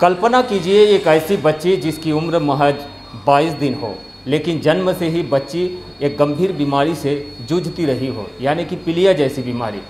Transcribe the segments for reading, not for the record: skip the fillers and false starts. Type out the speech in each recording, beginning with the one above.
कल्पना कीजिए एक ऐसी बच्ची जिसकी उम्र महज 22 दिन हो, लेकिन जन्म से ही बच्ची एक गंभीर बीमारी से जूझती रही हो, यानी कि पीलिया जैसी बीमारी,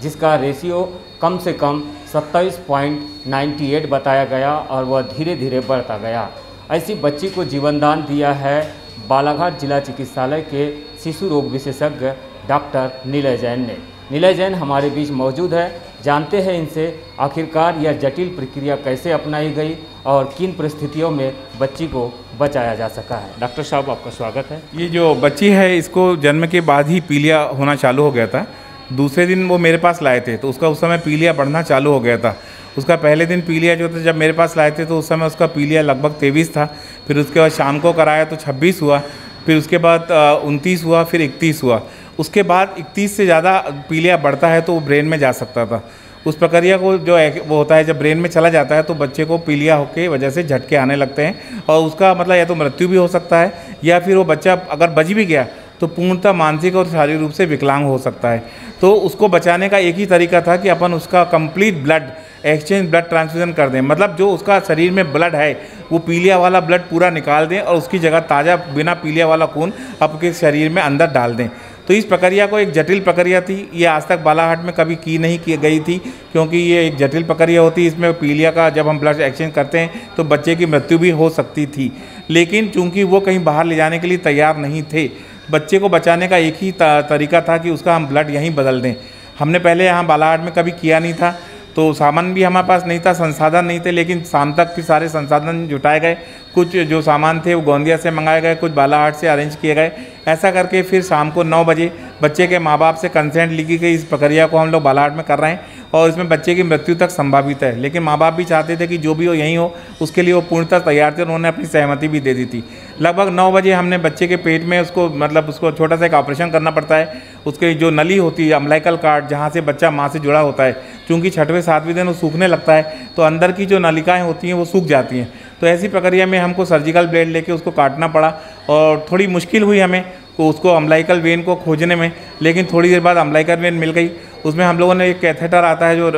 जिसका रेशियो कम से कम 27.98 बताया गया और वह धीरे धीरे बढ़ता गया। ऐसी बच्ची को जीवनदान दिया है बालाघाट जिला चिकित्सालय के शिशु रोग विशेषज्ञ डॉक्टर नीलय जैन ने। नीलय जैन हमारे बीच मौजूद है, जानते हैं इनसे आखिरकार यह जटिल प्रक्रिया कैसे अपनाई गई और किन परिस्थितियों में बच्ची को बचाया जा सका है। डॉक्टर साहब, आपका स्वागत है। ये जो बच्ची है इसको जन्म के बाद ही पीलिया होना चालू हो गया था। दूसरे दिन वो मेरे पास लाए थे तो उसका उस समय पीलिया बढ़ना चालू हो गया था। उसका पहले दिन पीलिया जो था जब मेरे पास लाए थे तो उस समय उसका पीलिया लगभग 23 था। फिर उसके बाद शाम को कराया तो 26 हुआ, फिर उसके बाद 29 हुआ, फिर 31 हुआ। उसके बाद 31 से ज़्यादा पीलिया बढ़ता है तो वो ब्रेन में जा सकता था। उस प्रक्रिया को जो वो होता है जब ब्रेन में चला जाता है तो बच्चे को पीलिया होके वजह से झटके आने लगते हैं और उसका मतलब या तो मृत्यु भी हो सकता है या फिर वो बच्चा अगर बच भी गया तो पूर्णतः मानसिक और शारीरिक रूप से विकलांग हो सकता है। तो उसको बचाने का एक ही तरीका था कि अपन उसका complete blood exchange blood transfusion कर दें, मतलब जो उसका शरीर में ब्लड है वो पीलिया वाला ब्लड पूरा निकाल दें और उसकी जगह ताज़ा बिना पीलिया वाला खून आपके शरीर में अंदर डाल दें। तो इस प्रक्रिया को एक जटिल प्रक्रिया थी, ये आज तक बालाघाट में कभी की नहीं की गई थी क्योंकि ये एक जटिल प्रक्रिया होती है। इसमें पीलिया का जब हम ब्लड एक्सचेंज करते हैं तो बच्चे की मृत्यु भी हो सकती थी, लेकिन चूंकि वो कहीं बाहर ले जाने के लिए तैयार नहीं थे, बच्चे को बचाने का एक ही तरीका था कि उसका हम ब्लड यहीं बदल दें। हमने पहले यहाँ बालाघाट में कभी किया नहीं था तो सामान भी हमारे पास नहीं था, संसाधन नहीं थे, लेकिन शाम तक फिर सारे संसाधन जुटाए गए। कुछ जो सामान थे वो गोंदिया से मंगाए गए, कुछ बालाघाट से अरेंज किए गए। ऐसा करके फिर शाम को 9 बजे बच्चे के माँ बाप से कंसेंट लिखी गई। इस प्रक्रिया को हम लोग बालाघाट में कर रहे हैं और इसमें बच्चे की मृत्यु तक संभावित है, लेकिन माँ बाप भी चाहते थे कि जो भी हो यहीं हो, उसके लिए वो पूर्णतः तैयार थे। उन्होंने अपनी सहमति भी दे दी थी। लगभग 9 बजे हमने बच्चे के पेट में उसको छोटा सा एक ऑपरेशन करना पड़ता है। उसके जो नली होती है अम्बिलिकल कार्ड जहाँ से बच्चा माँ से जुड़ा होता है, चूँकि 6वें 7वें दिन वो सूखने लगता है तो अंदर की जो नलिकाएँ होती हैं वो सूख जाती हैं। तो ऐसी प्रक्रिया में हमको सर्जिकल ब्लेड लेके उसको काटना पड़ा और थोड़ी मुश्किल हुई हमें तो उसको अम्बिलिकल वेन को खोजने में, लेकिन थोड़ी देर बाद अम्बिलिकल वेन मिल गई। उसमें हम लोगों ने एक कैथेटर आता है जो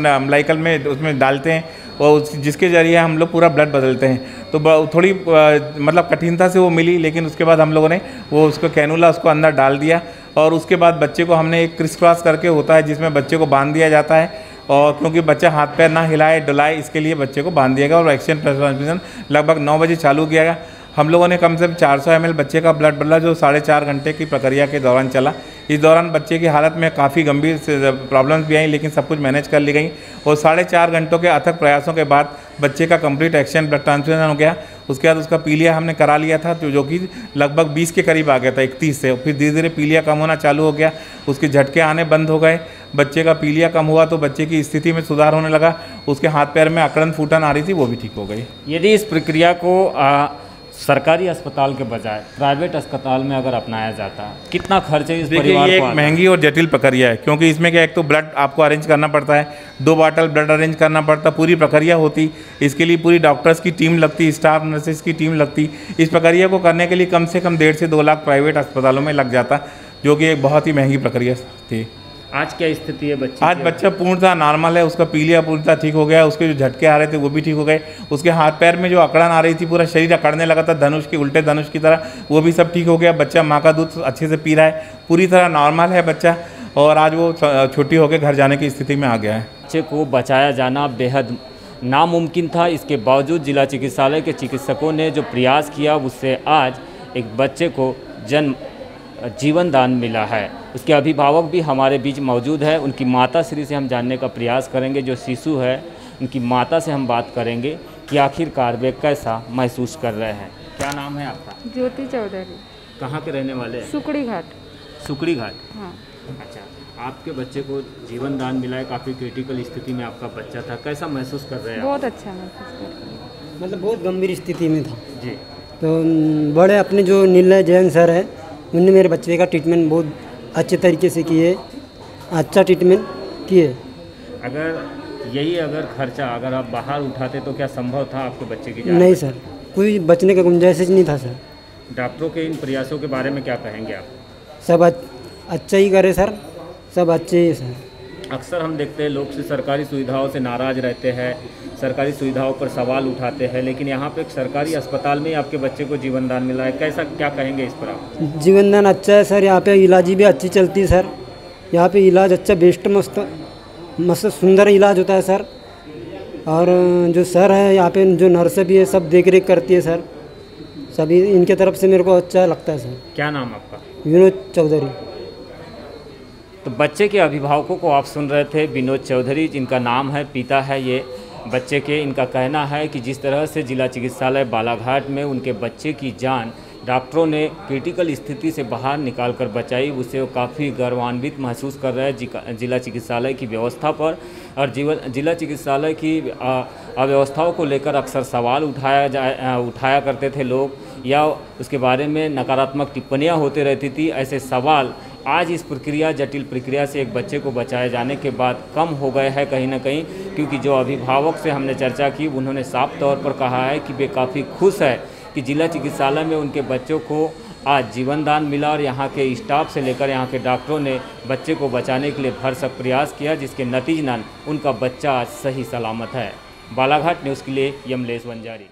अम्बिलिकल में उसमें डालते हैं और जिसके ज़रिए हम लोग पूरा ब्लड बदलते हैं। तो थोड़ी मतलब कठिनता से वो मिली, लेकिन उसके बाद हम लोगों ने वो उसको कैनुला उसको अंदर डाल दिया और उसके बाद बच्चे को हमने एक क्रिस क्रॉस करके होता है जिसमें बच्चे को बांध दिया जाता है। और क्योंकि बच्चा हाथ पैर ना हिलाए डुलाए इसके लिए बच्चे को बांध दिया गया और एक्सचेंज ट्रांसफ्यूजन लगभग 9 बजे चालू किया गया। हम लोगों ने कम से कम 400 ml बच्चे का ब्लड बदला जो 4.5 घंटे की प्रक्रिया के दौरान चला। इस दौरान बच्चे की हालत में काफ़ी गंभीर प्रॉब्लम्स भी आई, लेकिन सब कुछ मैनेज कर ली गई और 4.5 घंटों के अथक प्रयासों के बाद बच्चे का कंप्लीट एक्सचेंज ब्लड ट्रांसफ्यूजन हो गया। उसके बाद उसका पीलिया हमने करा लिया था जो कि लगभग 20 के करीब आ गया था, 31 से। फिर धीरे धीरे पीलिया कम होना चालू हो गया, उसके झटके आने बंद हो गए, बच्चे का पीलिया कम हुआ तो बच्चे की स्थिति में सुधार होने लगा। उसके हाथ पैर में अकड़न फूटन आ रही थी वो भी ठीक हो गई। यदि इस प्रक्रिया को सरकारी अस्पताल के बजाय प्राइवेट अस्पताल में अगर अपनाया जाता, कितना खर्च है इस परिवार को? ये एक महंगी और जटिल प्रक्रिया है क्योंकि इसमें क्या, एक तो ब्लड आपको अरेंज करना पड़ता है, 2 बॉटल ब्लड अरेंज करना पड़ता, पूरी प्रक्रिया होती, इसके लिए पूरी डॉक्टर्स की टीम लगती, स्टाफ नर्सेस की टीम लगती। इस प्रक्रिया को करने के लिए कम से कम 1.5 से 2 लाख प्राइवेट अस्पतालों में लग जाता, जो कि एक बहुत ही महंगी प्रक्रिया थी। आज क्या स्थिति है बच्चे? आज बच्चा पूर्णतः नॉर्मल है, उसका पीलिया पूर्णतः ठीक हो गया, उसके जो झटके आ रहे थे वो भी ठीक हो गए, उसके हाथ पैर में जो अकड़न आ रही थी, पूरा शरीर अकड़ने लगा था धनुष के उल्टे धनुष की तरह, वो भी सब ठीक हो गया। बच्चा माँ का दूध अच्छे से पी रहा है, पूरी तरह नॉर्मल है बच्चा और आज वो छुट्टी होकर घर जाने की स्थिति में आ गया है। बच्चे को बचाया जाना बेहद नामुमकिन था, इसके बावजूद जिला चिकित्सालय के चिकित्सकों ने जो प्रयास किया उससे आज एक बच्चे को जीवन दान मिला है। उसके अभिभावक भी हमारे बीच मौजूद है, उनकी माता श्री से हम जानने का प्रयास करेंगे। जो शिशु है उनकी माता से हम बात करेंगे कि आखिरकार वे कैसा महसूस कर रहे हैं। क्या नाम है आपका? ज्योति चौधरी। कहाँ के रहने वाले हैं? सुकड़ी घाट। सुकड़ी घाट। हाँ। अच्छा, आपके बच्चे को जीवन दान मिला है, काफ़ी क्रिटिकल स्थिति में आपका बच्चा था, कैसा महसूस कर रहे हैं? बहुत अच्छा महसूस कर रहे हैं। मतलब बहुत गंभीर स्थिति में था जी। तो बड़े अपने जो नीलय जैन सर है उन्होंने मेरे बच्चे का ट्रीटमेंट बहुत अच्छे तरीके से किए, अच्छा ट्रीटमेंट किए। अगर खर्चा अगर आप बाहर उठाते तो क्या संभव था आपके बच्चे की जान? नहीं सर, कोई बचने का गुंजाइश नहीं था सर। डॉक्टरों के इन प्रयासों के बारे में क्या कहेंगे आप? सब अच्छा ही करे सर, सब अच्छे ही सर। अक्सर हम देखते हैं लोग सरकारी सुविधाओं से नाराज़ रहते हैं, सरकारी सुविधाओं पर सवाल उठाते हैं, लेकिन यहाँ पे एक सरकारी अस्पताल में ही आपके बच्चे को जीवन दान मिला है। कैसा, क्या कहेंगे इस पर आप? जीवन दान अच्छा है सर, यहाँ पे इलाज भी अच्छी चलती है सर, यहाँ पे इलाज अच्छा बेस्ट मस्त सुंदर इलाज होता है सर। और जो सर है यहाँ पे, जो नर्स भी है, सब देख रेख करती है सर, सभी इनके तरफ से मेरे को अच्छा लगता है सर। क्या नाम आपका? विनोद चौधरी। तो बच्चे के अभिभावकों को आप सुन रहे थे, विनोद चौधरी जिनका नाम है, पिता है ये बच्चे के। इनका कहना है कि जिस तरह से जिला चिकित्सालय बालाघाट में उनके बच्चे की जान डॉक्टरों ने क्रिटिकल स्थिति से बाहर निकाल कर बचाई, उससे वो काफ़ी गौरवान्वित महसूस कर रहे हैं जिला चिकित्सालय की व्यवस्था पर। और जिला चिकित्सालय की अव्यवस्थाओं को लेकर अक्सर सवाल उठाया करते थे लोग, या उसके बारे में नकारात्मक टिप्पणियां होती रहती थी। ऐसे सवाल आज इस प्रक्रिया, जटिल प्रक्रिया से एक बच्चे को बचाए जाने के बाद कम हो गए हैं कहीं ना कहीं, क्योंकि जो अभिभावक से हमने चर्चा की उन्होंने साफ तौर पर कहा है कि वे काफ़ी खुश है कि जिला चिकित्सालय में उनके बच्चों को आज जीवन दान मिला, और यहाँ के स्टाफ से लेकर यहाँ के डॉक्टरों ने बच्चे को बचाने के लिए भरसक प्रयास किया, जिसके नतीजतन उनका बच्चा आज सही सलामत है। बालाघाट न्यूज़ के लिए यमलेश वंजारी।